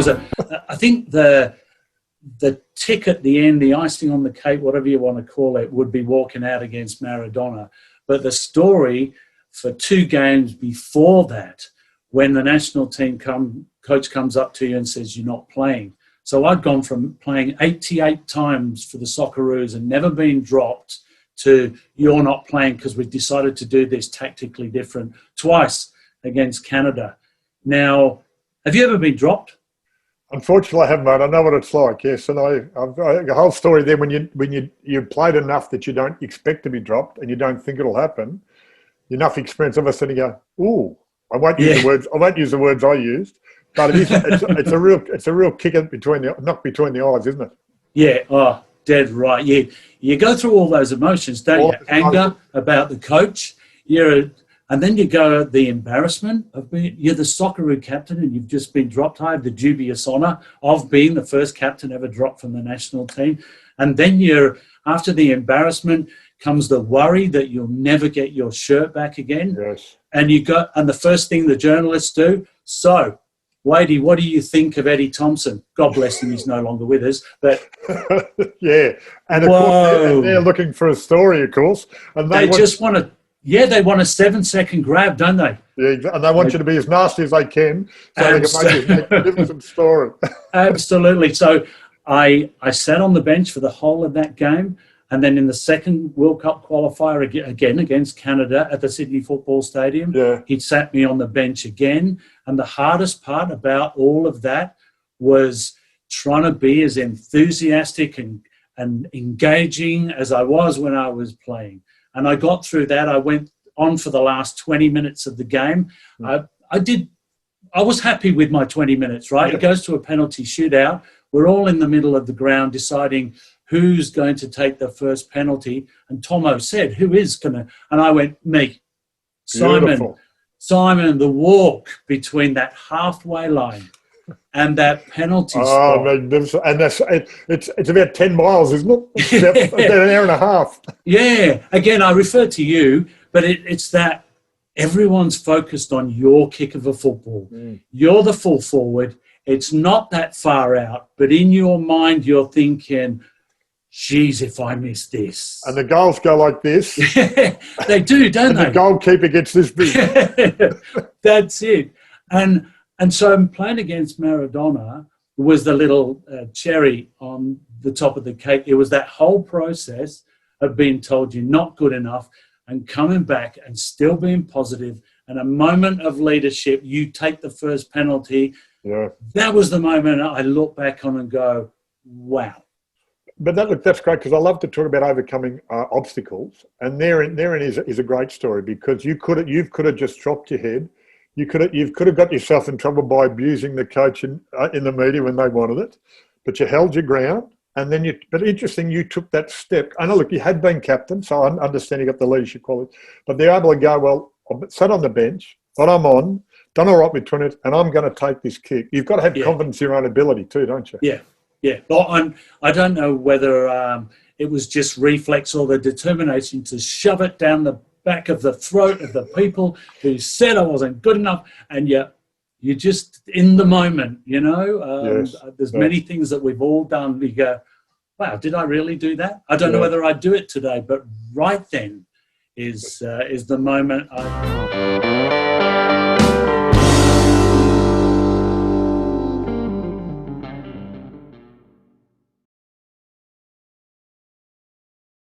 because I think the tick at the end, the icing on the cake, whatever you want to call it, would be walking out against Maradona. But the story for 2 games before that, when the national team coach comes up to you and says, you're not playing. So I'd gone from playing 88 times for the Socceroos and never been dropped to you're not playing because we've decided to do this tactically different twice against Canada. Now, have you ever been dropped? Unfortunately, I haven't, mate. I know what it's like, yes. And I've got a whole story there when you played enough that you don't expect to be dropped and you don't think it'll happen. Enough experience, all of a sudden you go, ooh, I won't use the words I used. But it's a real kick knock between the eyes, isn't it? Yeah, oh, dead right. You go through all those emotions, don't you? Anger about the coach, and then you go the embarrassment of you're the Socceroo captain and you've just been dropped. I have the dubious honour of being the first captain ever dropped from the national team. And then after the embarrassment comes the worry that you'll never get your shirt back again. Yes. And the first thing the journalists do, so Wadey, what do you think of Eddie Thompson? God bless him, he's no longer with us. But yeah, and of course they're looking for a story, of course, and they just want to. Yeah, they want a 7-second grab, don't they? Yeah, and they want you to be as nasty as they can, so they can make a different story. Absolutely. So I sat on the bench for the whole of that game. And then in the second World Cup qualifier again against Canada at the Sydney Football Stadium, he sat me on the bench again. And the hardest part about all of that was trying to be as enthusiastic and engaging as I was when I was playing. And I got through that. I went on for the last 20 minutes of the game. I was happy with my 20 minutes, right? It goes to a penalty shootout. We're all in the middle of the ground deciding who's going to take the first penalty. And Tomo said, who is going to? And I went, me. Simon, the walk between that halfway line and that penalty spot. Magnificent. And it's about 10 miles, isn't it? It's about an hour and a half. Yeah. Again, I refer to you, but it's that everyone's focused on your kick of a football. You're the full forward. It's not that far out, but in your mind, you're thinking, geez, if I miss this. And the goals go like this. They do, don't they? The goalkeeper gets this big. That's it. And so I'm playing against Maradona was the little cherry on the top of the cake. It was that whole process of being told you're not good enough and coming back and still being positive. And a moment of leadership, you take the first penalty. Yeah. That was the moment I look back on and go, wow. But that's great because I love to talk about overcoming obstacles, and therein is a great story because you could have just dropped your head, you could have got yourself in trouble by abusing the coach in the media when they wanted it, but you held your ground, and then but interesting, you took that step. I know, look, you had been captain, so I understand you got the leadership quality, but they're able to go, well, I sat on the bench, but I'm on, done all right with 20, and I'm going to take this kick. You've got to have confidence in your own ability too, don't you? Yeah. Yeah, well, I don't know whether it was just reflex or the determination to shove it down the back of the throat of the people who said I wasn't good enough, and you're just in the moment, you know. There's many things that we've all done. We go, wow, did I really do that? I don't know whether I'd do it today, but right then is the moment.